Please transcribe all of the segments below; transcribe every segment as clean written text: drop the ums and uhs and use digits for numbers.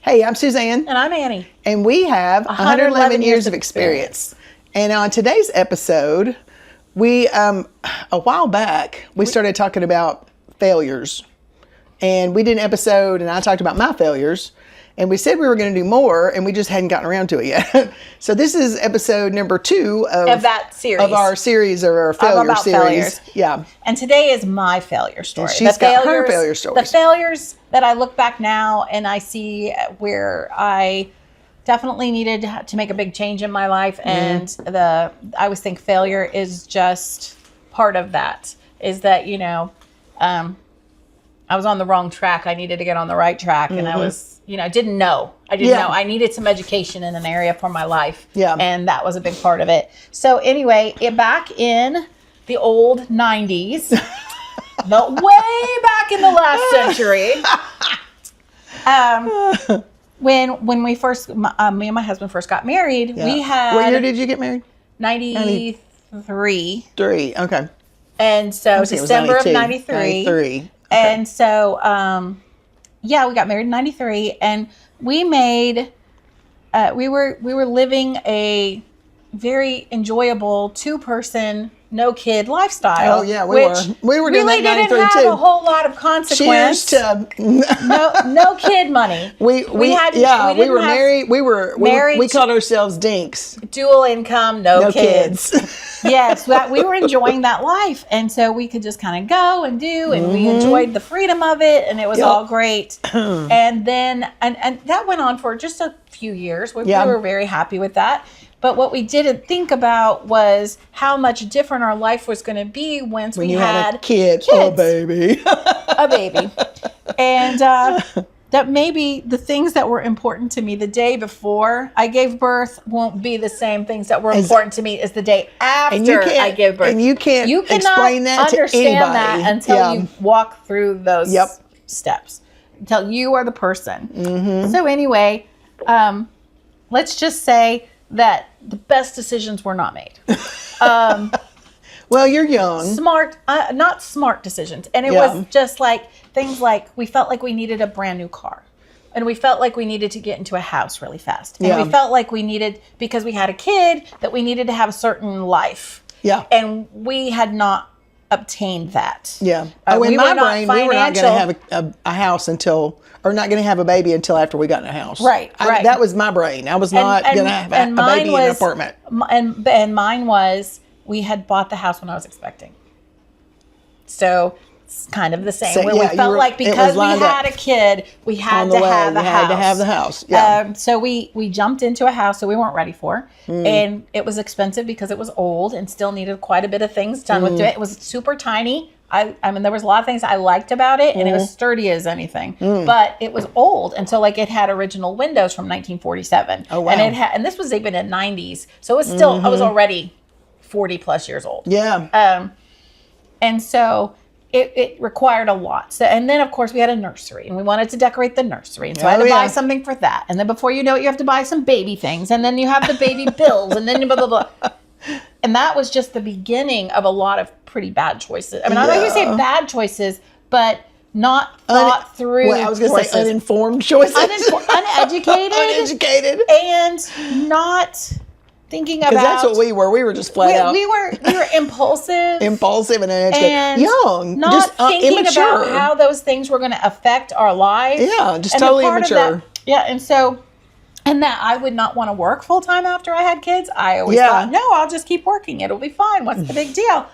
Hey, I'm Suzanne. And I'm Annie. And we have 111 years of experience. And on today's episode, we, a while back, we started talking about failures. And we did an episode, and I talked about my failures. And we said we were going to do more, and we just hadn't gotten around to it yet. So this is episode number 2 of that series. Of our series, of our failure series. Failures. Yeah. And today is my failure story. And she's got her failure stories. The failures that I look back now and I see where I definitely needed to make a big change in my life. And I always think failure is just part of that. Is that, I was on the wrong track. I needed to get on the right track. And I was, didn't know. I didn't know. I needed some education in an area for my life. Yeah. And that was a big part of it. So anyway, back in the old 90s, way back in the last century, when we first, me and my husband first got married, we had... What year did you get married? 93. Okay. And so December of 93. 93. Okay. And so, we got married in 93, and we made, we were living a very enjoyable 2-person, no kid lifestyle. Oh yeah, we were doing that in 93 really didn't have a whole lot of consequence. Cheers to no kid money. We were married. We called ourselves Dinks. Dual income, no kids. Yes, we were enjoying that life, and so we could just kind of go and do, and we enjoyed the freedom of it, and it was all great. And then and that went on for just a few years. We were very happy with that. But what we didn't think about was how much different our life was going to be once we had a kid. Oh, baby. A baby. And that maybe the things that were important to me the day before I gave birth won't be the same things that were important to me as the day after I gave birth. And you cannot explain that to anybody. Understand that until you walk through those steps. Until you are the person. So anyway, let's just say that the best decisions were not made. Well, you're young. Not smart decisions. And it was just like things like we felt like we needed a brand new car. And we felt like we needed to get into a house really fast. And we felt like we needed, because we had a kid, that we needed to have a certain life. Yeah. And we had not obtained that. Yeah. In my brain, we were not going to have a house until... Or not going to have a baby until after we got in a house. Right. That was my brain. I was not going to have a baby in an apartment. And mine was, we had bought the house when I was expecting. So it's kind of the same. We felt like because we had a kid, we had to have a house. Had to have the house. Yeah. So we jumped into a house that we weren't ready for. And it was expensive because it was old and still needed quite a bit of things done with it. It was super tiny. I mean, there was a lot of things I liked about it, and it was sturdy as anything, but it was old. And so, it had original windows from 1947. Oh, wow. And this was even in 90s. So it was still, I was already 40 plus years old. Yeah. And so it required a lot. So, and then of course we had a nursery, and we wanted to decorate the nursery. And so I had to buy something for that. And then before you know it, you have to buy some baby things. And then you have the baby bills, and then blah, blah, blah. And that was just the beginning of a lot of pretty bad choices. I mean, I'm not going to say bad choices, but not thought through. Well, I was going to say uninformed choices. Uneducated. Uneducated. And not thinking about. Because that's what we were. We were just flat out. We were impulsive. Impulsive and uneducated. And young. Not just thinking immature. about how those things were going to affect our lives. Yeah, just totally immature. And so. And that I would not want to work full time after I had kids. I always thought, no, I'll just keep working. It'll be fine. What's the big deal?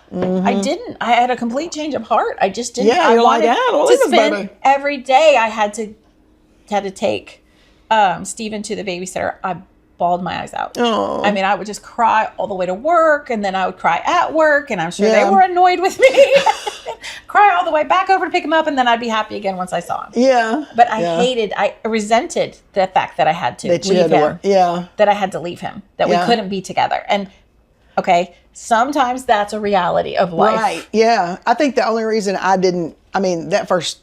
I didn't. I had a complete change of heart. I just didn't. Yeah, you're like, to spend every day. I had to take Stephen to the babysitter. I bawled my eyes out. Oh. I mean, I would just cry all the way to work, and then I would cry at work, and I'm sure they were annoyed with me. Cry all the way back over to pick him up, and then I'd be happy again once I saw him. Yeah. But I resented the fact that I had to leave him. That I had to leave him. That we couldn't be together. And sometimes that's a reality of life. Right. Yeah. I think the only reason that first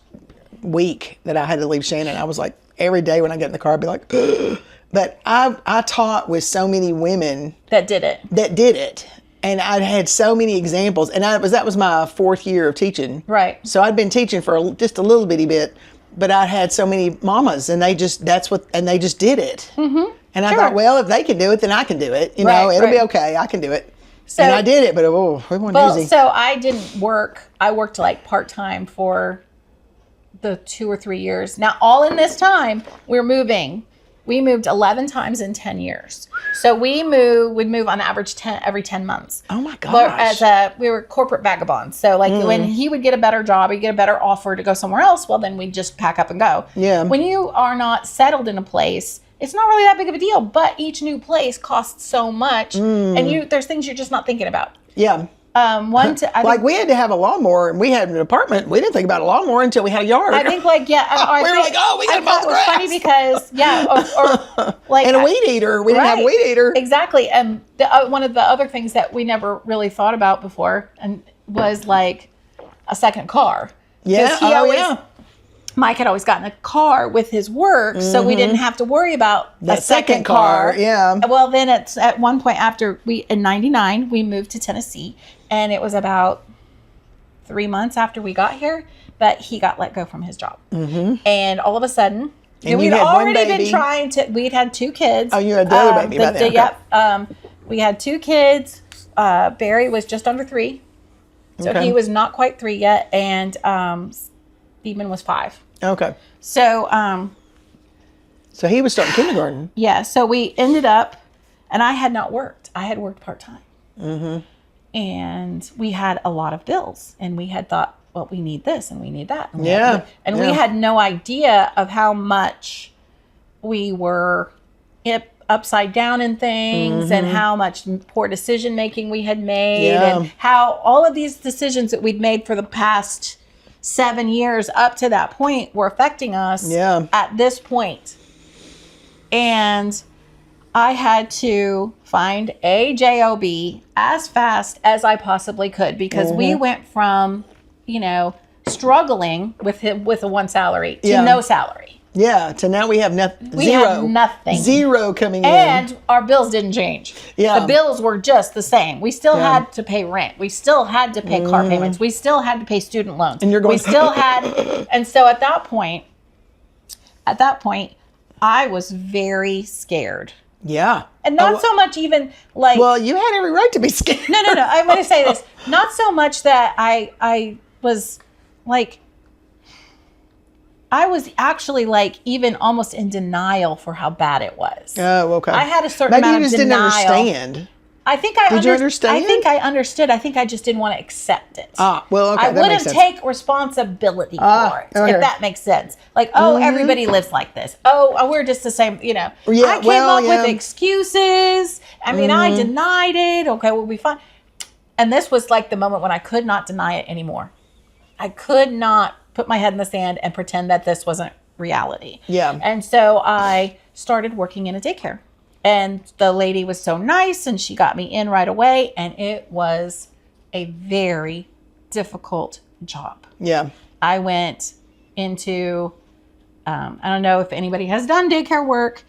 week that I had to leave Shannon, I was like, every day when I get in the car, I'd be like, ugh. But I taught with so many women that did it. And I had so many examples. And that was my 4th year of teaching. Right. So I'd been teaching for just a little bitty bit. but I had so many mamas, and they just did it. Mm-hmm. And I thought, well, if they can do it, then I can do it. You know, it'll be okay. I can do it. So, and I did it, but it wasn't easy. So I didn't work. I worked like part-time for the 2 or 3 years. Now, all in this time, we're moving. We moved 11 times in 10 years. So we'd move on average every 10 months. Oh my gosh. But we were corporate vagabonds. So like when he would get a better job, he'd get a better offer to go somewhere else, well, then we'd just pack up and go. Yeah. When you are not settled in a place, it's not really that big of a deal, but each new place costs so much, and there's things you're just not thinking about. Yeah. We had to have a lawnmower, and we had an apartment. We didn't think about a lawnmower until we had a yard. I think we were like, oh, we got to mow the grass. Funny because or like and a weed eater. We didn't have a weed eater. Exactly. And one of the other things that we never really thought about before and was like a second car. Yeah. Mike had always gotten a car with his work, so we didn't have to worry about that second car. Yeah. Well, then at one point in 99, we moved to Tennessee, and it was about 3 months after we got here, but he got let go from his job. Mm-hmm. And all of a sudden, we'd already been we'd had 2 kids. Oh, you had the other baby by then. Yep. We had 2 kids. Barry was just under 3. So he was not quite 3 yet, and Steven was 5. Okay. So so he was starting kindergarten. Yeah. So we ended up, and I had not worked. I had worked part-time. Mm-hmm. And we had a lot of bills, and we had thought, well, we need this and we need that. And we had no idea of how much we were upside down in things, and how much poor decision making we had made, and how all of these decisions that we'd made for the past 7 years up to that point were affecting us at this point. And I had to find a job as fast as I possibly could, because we went from, struggling with a 1 salary to no salary. Yeah, to now we have nothing. Zero coming in. And our bills didn't change. Yeah. The bills were just the same. We still had to pay rent. We still had to pay car payments. We still had to pay student loans. And we still had, and so at that point, I was very scared. Yeah. And not so much even like... Well, you had every right to be scared. No. I'm going to say this. Not so much that I was like... I was actually like even almost in denial for how bad it was. Oh, okay. I had a certain amount of denial. Maybe you just didn't understand. I think I Did you understand? I think I understood. I think I just didn't want to accept it. Well, okay. I wouldn't take responsibility for it, if that makes sense. Like, everybody lives like this. We're just the same, I came up with excuses. I mean, I denied it. Okay, we'll be fine. And this was like the moment when I could not deny it anymore. I could not put my head in the sand and pretend that this wasn't reality. Yeah. And so I started working in a daycare. And the lady was so nice, and she got me in right away. And it was a very difficult job. Yeah. I went into, I don't know if anybody has done daycare work.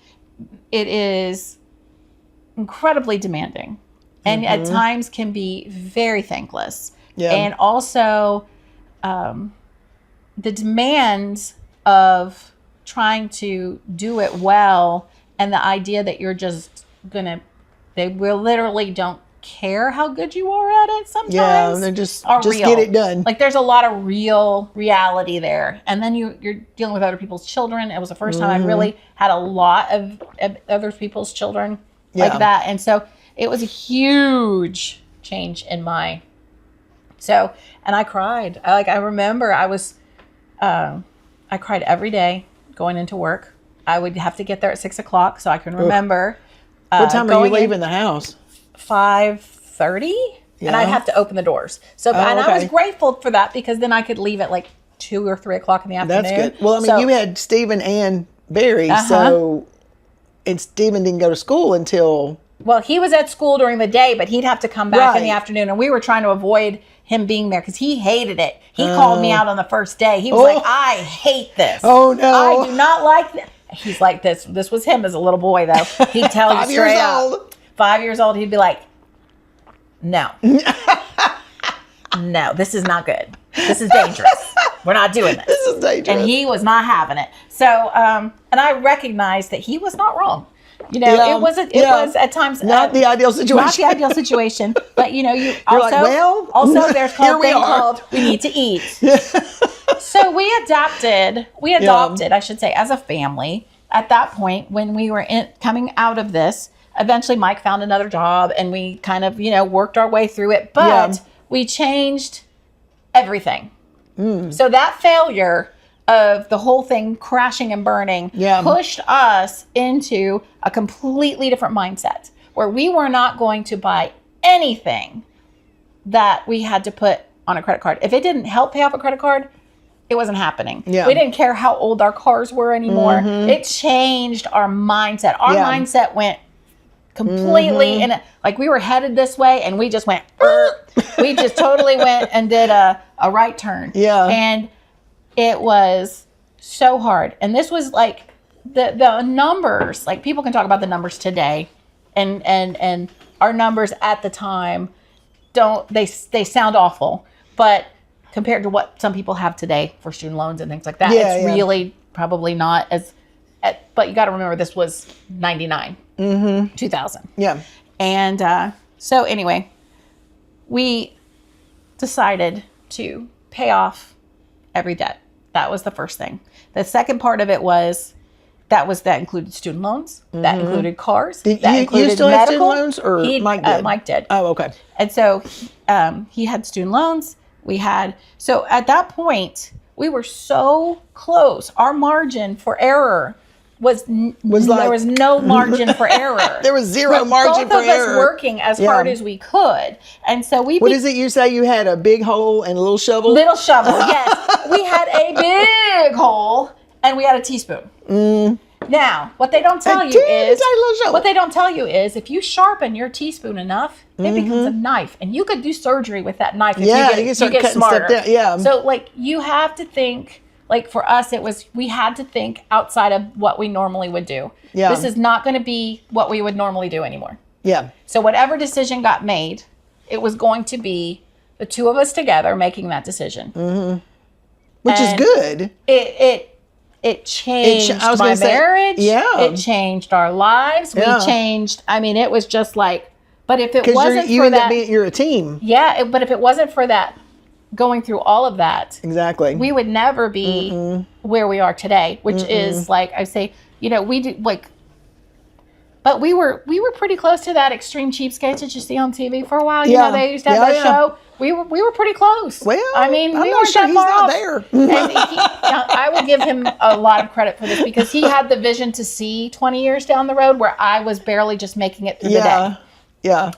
It is incredibly demanding. And at times can be very thankless. Yeah. And also the demands of trying to do it well, and the idea that you're just they will literally don't care how good you are at it sometimes. Yeah, they're just real. Get it done. Like there's a lot of real reality there. And then you're dealing with other people's children. It was the first time I really had a lot of other people's children like that. And so it was a huge change in my... and I cried. I remember I cried every day going into work. I would have to get there at 6:00 so I can remember. What time are you leaving the house? 5:30, and I'd have to open the doors. I was grateful for that, because then I could leave at like 2 or 3 o'clock in the afternoon. That's good. Well, I mean, you had Steven and Barry, and Steven didn't go to school until... Well, he was at school during the day, but he'd have to come back in the afternoon, and we were trying to avoid him being there because he hated it. He called me out on the first day. He was like, I hate this. Oh, no. I do not like this. He's like this. This was him as a little boy, though. He'd tell you straight up. 5 years old, he'd be like, no. No, this is not good. This is dangerous. We're not doing this. This is dangerous. And he was not having it. So, and I recognized that he was not wrong. You know, Yeah. it was at times not the ideal situation. not the ideal situation. But you know, You're like, well, also there's here we thing are. called we need to eat. So we adopted, I should say, as a family. At that point, when we were coming out of this, eventually Mike found another job, and we kind of, you know, worked our way through it. But we changed everything. So that failure of the whole thing crashing and burning pushed us into a completely different mindset where we were not going to buy anything that we had to put on a credit card. If it didn't help pay off a credit card, it wasn't happening. We didn't care how old our cars were anymore. It changed our mindset. Our mindset went completely in like we were headed this way, and we just went we just totally went and did a right turn. And it was so hard. And this was like the numbers, like people can talk about the numbers today, and our numbers at the time they sound awful, but compared to what some people have today for student loans and things like that, it's really probably not as, but you got to remember this was 99, 2000. And so anyway, we decided to pay off every debt. That was the first thing. The second part of it was that included student loans, that included cars, that included you still medical. had student loans, or Mike did? Mike did. Oh, okay. And so he had student loans. So at that point, we were so close. Our margin for error was like, there was no margin for error. There was zero margin for error. Both of us working as hard as we could. And so what is it you say? You had a big hole and a little shovel? Little shovel, yes. We had a big hole and we had a teaspoon. Now, what they don't tell you is if you sharpen your teaspoon enough, it becomes a knife, and you could do surgery with that knife if you get smarter. So, like, you have to think. Like for us, we had to think outside of what we normally would do. This is not going to be what we would normally do anymore. So whatever decision got made, it was going to be the two of us together making that decision. Which is good. It changed my marriage. It changed our lives. We changed. I mean, it was just like, but if it wasn't for that, you're a team. But if it wasn't for that, going through all of that, we would never be where we are today, which is like I say, you know, we did like, but we were pretty close to that Extreme Cheapskates that you see on TV for a while. You know, they used to have that show. We were pretty close. Well, I mean, we weren't that far off. There. And I will give him a lot of credit for this because he had the vision to see 20 years down the road where I was barely just making it through the day.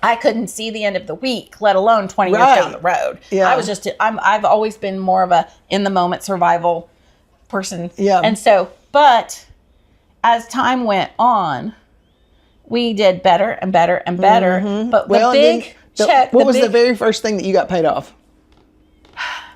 I couldn't see the end of the week, let alone 20 years down the road. I was I've always been more of a in the moment survival person. And so, but as time went on, we did better and better and better. But the big check. What was the very first thing that you got paid off?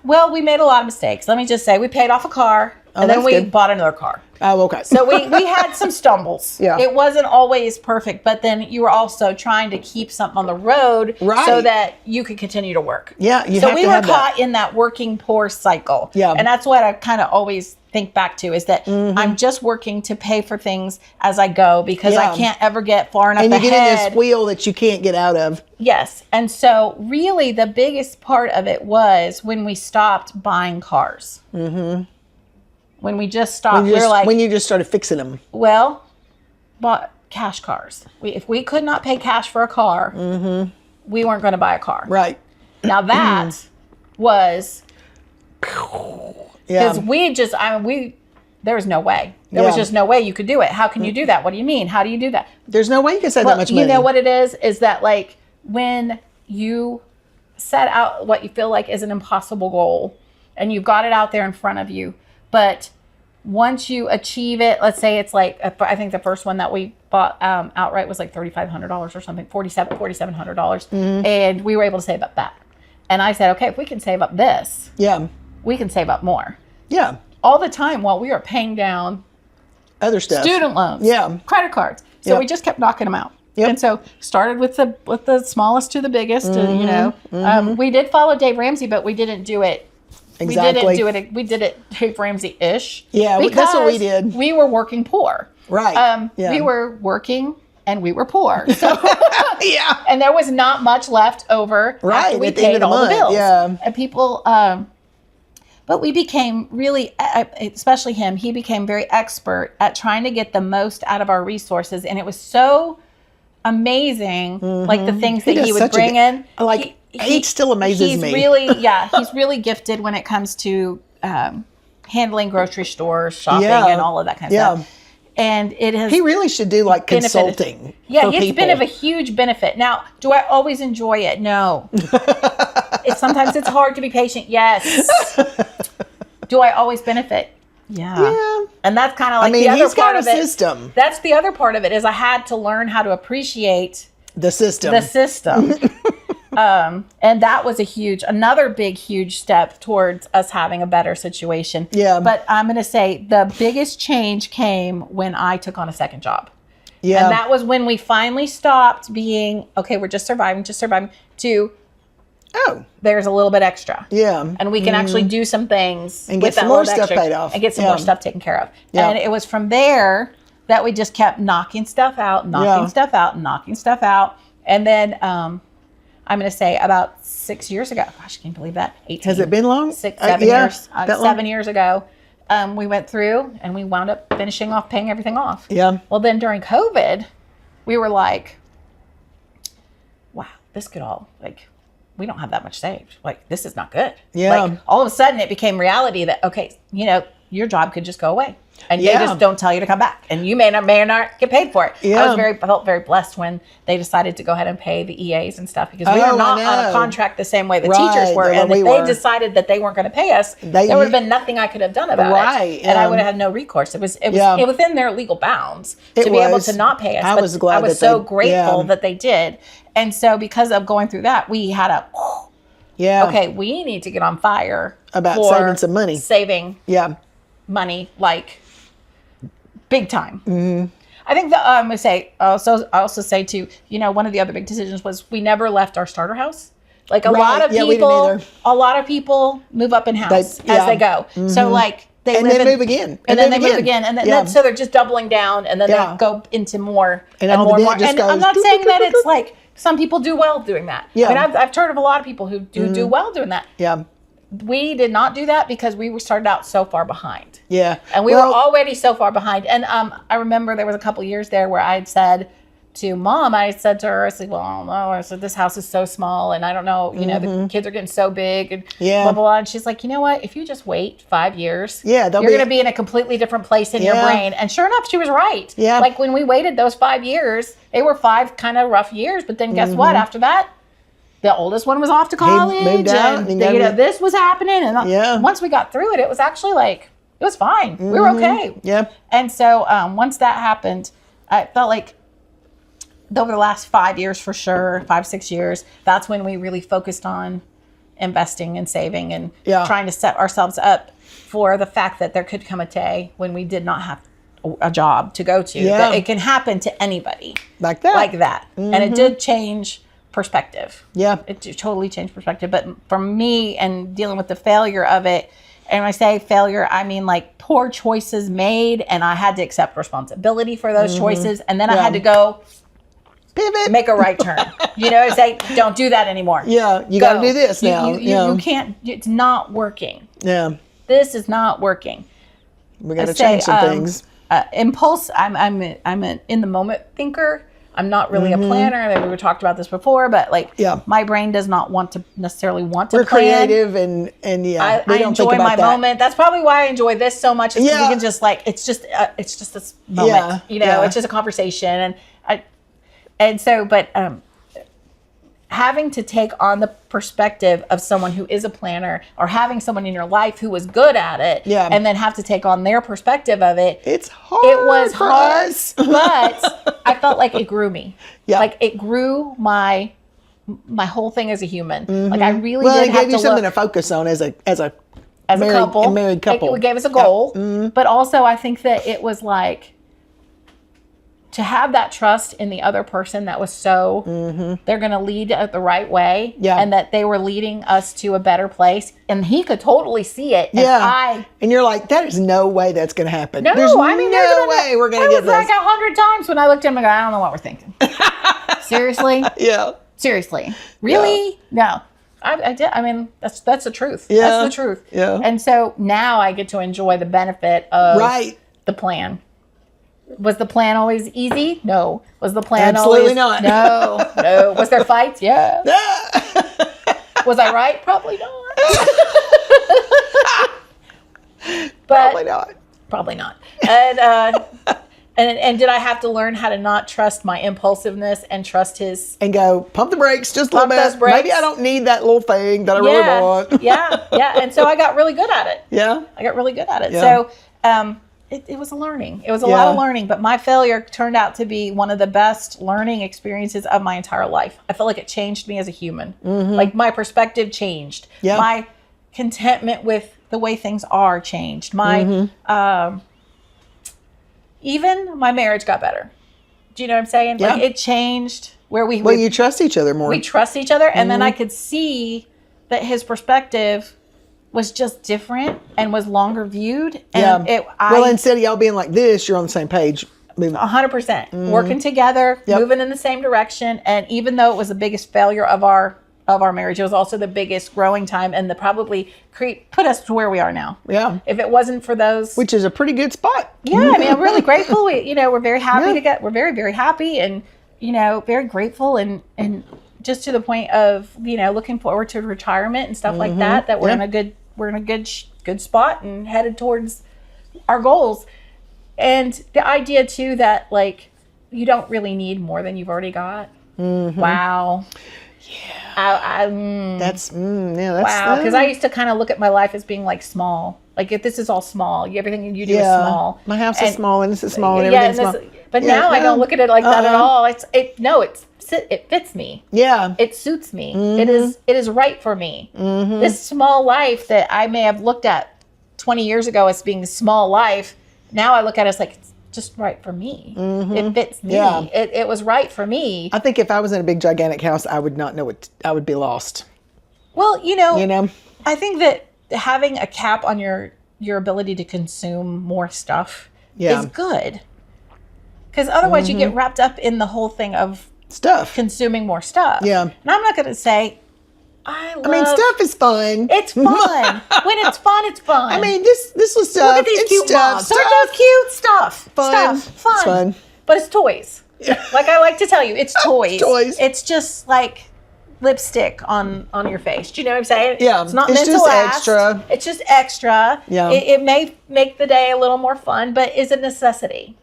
Well, we made a lot of mistakes. Let me just say, we paid off a car, and then we bought another car. Oh, okay. So we had some stumbles. It wasn't always perfect, but then you were also trying to keep something on the road so that you could continue to work. So we were caught in that working poor cycle. And that's what I kind of always think back to is that I'm just working to pay for things as I go because I can't ever get far enough ahead. And you get in this wheel that you can't get out of. Yes. And so really the biggest part of it was when we stopped buying cars. When we just stopped, when you just started fixing them. Well, bought cash cars. If we could not pay cash for a car, we weren't going to buy a car. Right. Now that was because there was no way. There was just no way you could do it. How can you do that? What do you mean? How do you do that? There's no way you can save that much money. You know what it is that like when you set out what you feel like is an impossible goal and you've got it out there in front of you, but once you achieve it, let's say it's like, I think the first one that we bought outright was like $3,500 or something, $4,700. And we were able to save up that. And I said, okay, if we can save up this, we can save up more. All the time while we were paying down other stuff, student loans, credit cards. So we just kept knocking them out. And so started with the smallest to the biggest. And, you know, we did follow Dave Ramsey, but we didn't do it Exactly. We did it Dave Ramsey-ish. Yeah, that's what we did. We were working poor. Right. We were working and we were poor. So Yeah. and there was not much left over Right, after we at the end of paid the all month, the bills. yeah. And people, but we became really, especially him, he became very expert at trying to get the most out of our resources. And it was so amazing, like the things that does he would such a bring good- in. He still amazes me. He's really gifted when it comes to handling grocery stores, shopping, and all of that kind of stuff. And it has. He really should do like consulting. Yeah, for it's people. been of a huge benefit. Now, do I always enjoy it? No. Sometimes it's hard to be patient. Yes. Do I always benefit? Yeah. And that's kind of like the other part of it. System. That's the other part of it is I had to learn how to appreciate the system. And that was another big, huge step towards us having a better situation. Yeah. But I'm going to say the biggest change came when I took on a second job. Yeah. And that was when we finally stopped being, okay, we're just surviving, to, there's a little bit extra. Yeah. And we can actually do some things and get with that some more little stuff extra paid off. and get some more stuff taken care of. Yeah. And it was from there that we just kept knocking stuff out. And then, I'm going to say about 6 years ago. Gosh, can you believe that? 18. Has it been long? 7 years. 7 years ago, we went through and we wound up finishing off paying everything off. Yeah. Well, then during COVID, we were like, wow, this could all, we don't have that much saved. This is not good. Yeah. All of a sudden it became reality that, okay, your job could just go away. And they just don't tell you to come back. And you may or not get paid for it. Yeah. I felt very blessed when they decided to go ahead and pay the EAs and stuff because we were not on a contract the same way the teachers were. And if they decided that they weren't going to pay us, there would have been nothing I could have done about it. And I would have had no recourse. It was within their legal bounds to be able to not pay us. I was glad I was so grateful that they did. And so because of going through that, we had okay, we need to get on fire about for saving some money. Saving money, big time. Mm-hmm. I think that I'm gonna say I also say too. One of the other big decisions was we never left our starter house. A lot of people move up in house as they go. Mm-hmm. So they move again, and then they move again, and then so they're just doubling down, and then they go into more and more. And I'm not saying that it's some people do well doing that. Yeah. I mean, I've heard of a lot of people who do well doing that. Yeah. We did not do that because we were started out so far behind. Yeah. And we were already so far behind. And I remember there was a couple years there where I had said to Mom, I said to her, I said, well, I don't know. I said, this house is so small and I don't know, the kids are getting so big and blah, blah, blah. And she's like, you know what? If you just wait 5 years, you're going to be in a completely different place in your brain. And sure enough, she was right. Yeah. When we waited those 5 years, they were 5 kind of rough years. But then guess what? After that, the oldest one was off to college. He moved out. And this was happening. And once we got through it, it was actually it was fine. We were okay. Yeah. And so once that happened, I felt like over the last 5 years for sure, 5-6 years, that's when we really focused on investing and saving and trying to set ourselves up for the fact that there could come a day when we did not have a job to go to. Yeah. It can happen to anybody. Like that. Mm-hmm. And it did change perspective. Yeah. It totally changed perspective. But for me and dealing with the failure of it, and when I say failure, I mean poor choices made, and I had to accept responsibility for those choices. And then I had to go pivot, make a right turn. Say, don't do that anymore. Yeah. You got to do this now. You can't, it's not working. Yeah. This is not working. We got to change some things. Impulse, I'm an in the moment thinker. I'm not really a planner. We talked about this before, but my brain does not necessarily want to plan. We're creative and I enjoy my moment. That's probably why I enjoy this so much. Is we can just it's just this moment. It's just a conversation, having to take on the perspective of someone who is a planner or having someone in your life who was good at it and then have to take on their perspective of it. It's hard. It was hard, but I felt like it grew me. Yeah. It grew my whole thing as a human. I really did have to it gave you something to focus on as a married couple. It gave us a goal, but also I think that it was to have that trust in the other person that was so, they're going to lead it the right way. Yeah. And that they were leading us to a better place. And he could totally see it. And and you're like, that is no way that's going to happen. No, There's I mean, no way we're going to get It was like this. 100 times when I looked at him and go, I don't know what we're thinking. Seriously? Yeah. Seriously? Really? No. I did. I mean, that's the truth. Yeah. That's the truth. Yeah. And so now I get to enjoy the benefit of the plan. Was the plan always easy? No. Was the plan Absolutely always? not. No. Was there fights? Yeah. Was I right? Probably not. But Probably not. And did I have to learn how to not trust my impulsiveness and trust his? And go, pump the brakes just a little Those bit. brakes. Maybe I don't need that little thing that I really want. Yeah. And so I got really good at it. Yeah. I got really good at it. Yeah. So it was a learning. It was a lot of learning, but my failure turned out to be one of the best learning experiences of my entire life. I feel like it changed me as a human. Like my perspective changed. Yeah. My contentment with the way things are changed. My even my marriage got better. Do you know what I'm saying? Yeah. Like it changed where Well, you trust each other more. we trust each other. And then I could see that his perspective was just different and was longer viewed. And well, instead of y'all being like this, you're on the same page. 100% working together, moving in the same direction. And even though it was the biggest failure of our marriage, it was also the biggest growing time and probably put us to where we are now. Yeah. If it wasn't for those, Which is a pretty good spot. yeah, I mean, I'm really grateful. We're very happy we're very, very happy and, very grateful and just to the point of, looking forward to retirement and stuff like that we're in a good spot and headed towards our goals. And the idea too, that like, you don't really need more than you've already got. Wow. Yeah. That's wow. Because I used to kind of look at my life as being like small. Like if this is all small, everything you do is small. My house is small and this is small and everything's small. But now I don't look at it like that at all. It fits me. Yeah. It suits me. It is right for me. This small life that I may have looked at 20 years ago as being a small life, now I look at it as like it's just right for me. It fits me. Yeah. It was right for me. I think if I was in a big gigantic house, I would not know what I would be lost. Well, I think that having a cap on your ability to consume more stuff is good. Because otherwise you get wrapped up in the whole thing of stuff, consuming more stuff. Yeah. And I'm not going to say, I mean, stuff is fun. It's fun. When it's fun, it's fun. I mean, this was stuff. Look at these cute mugs. Aren't those cute? Stuff. Fun. Fun. It's fun. But it's toys. Like I like to tell you, it's toys. Toys. It's just like lipstick on your face. Do you know what I'm saying? Yeah. It's not It's meant to just last. extra. It's just extra. Yeah. It may make the day a little more fun, but is a necessity.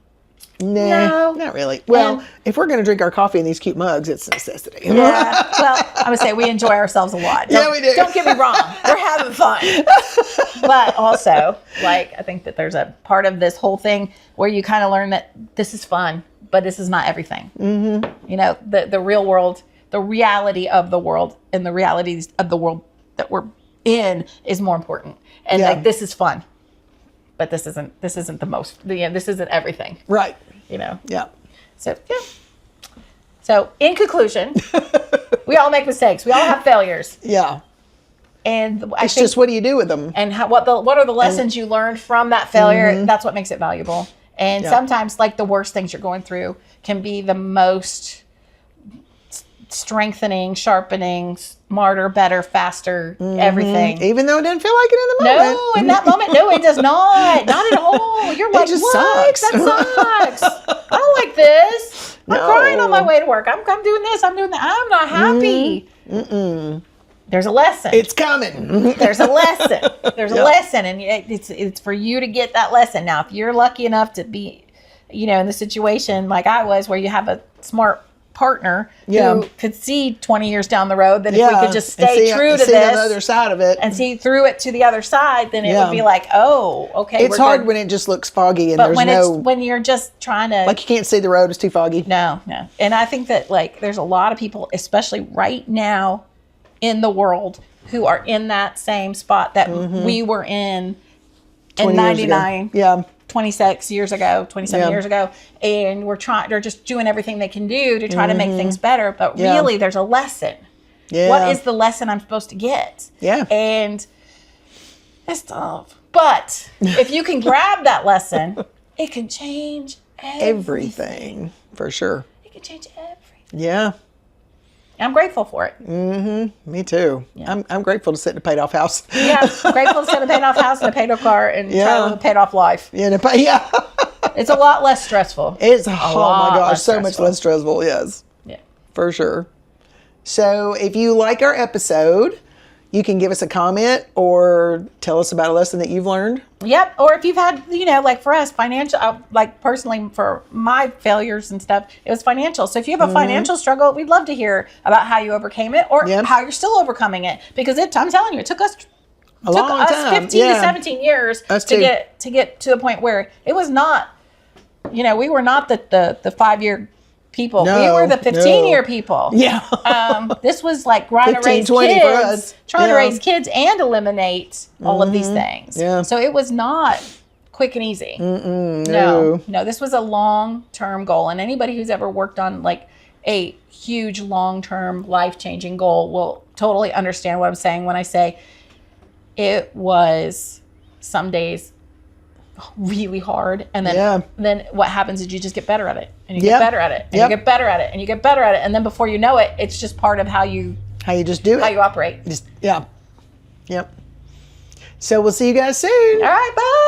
No, not really. Well, if we're going to drink our coffee in these cute mugs, it's a necessity. Yeah. Well, I would say we enjoy ourselves a lot. We do. Don't get me wrong. We're having fun. But also, like, I think that there's a part of this whole thing where you kind of learn that this is fun, but this is not everything. The real world, the reality of the world and the realities of the world that we're in is more important. And like, this is fun. But this isn't the most, this isn't everything. Right. Yeah. So in conclusion, we all make mistakes. We all have failures. Yeah. And it's just, what do you do with them? And what are the lessons you learned from that failure? That's what makes it valuable. And sometimes like the worst things you're going through can be the most strengthening, sharpening, smarter, better, faster, everything. Even though it didn't feel like it in the moment. No, in that moment, no, it does not. Not at all. You're like, just what? sucks. That sucks. I don't like this. I'm crying on my way to work. I'm doing this. I'm doing that. I'm not happy. There's a lesson. It's coming. There's a lesson. There's a lesson, and it's for you to get that lesson. Now, if you're lucky enough to be, in the situation like I was, where you have a smart partner who could see 20 years down the road, that if we could just stay true to this, the other side of it, and see through it to the other side, then it would be like, oh, okay. It's hard when it just looks foggy and but there's when you're just trying to, like, you can't see the road, it's too foggy. No. And I think that like there's a lot of people, especially right now in the world, who are in that same spot that we were in 99. Yeah. 26 years ago, 27 Yeah. years ago, and they're just doing everything they can do to try to make things better. But really, there's a lesson. Yeah. What is the lesson I'm supposed to get? Yeah. And it's tough. But if you can grab that lesson, it can change everything. For sure. It can change everything. Yeah. I'm grateful for it. Me too. Yeah. I'm grateful to sit in a paid off house. Yeah, grateful to sit in a paid off house and a paid off car and try to live a paid off life. Yeah. It's a lot less stressful. It's, oh lot my gosh, less so much stressful. less stressful. Yes. Yeah. For sure. So if you like our episode, you can give us a comment or tell us about a lesson that you've learned. Yep. Or if you've had, like for us, financial, like personally for my failures and stuff, it was financial. So if you have a financial struggle, we'd love to hear about how you overcame it or how you're still overcoming it. Because I'm telling you, it took us A long time. 15 to 17 years to get to the point where it was not, we were not the 5-year people. No, we were the 15-year people. Yeah. This was like trying to 15, raise 20 for kids, us. trying to raise kids and eliminate all of these things. Yeah. So it was not quick and easy. No. No, this was a long-term goal. And anybody who's ever worked on like a huge long-term life-changing goal will totally understand what I'm saying when I say it was some days really hard, and then what happens is you just get better at it, and you get better at it, and you get better at it, and you get better at it, and then before you know it, it's just part of how you just do it. how you operate. Yep. So we'll see you guys soon. All right, bye.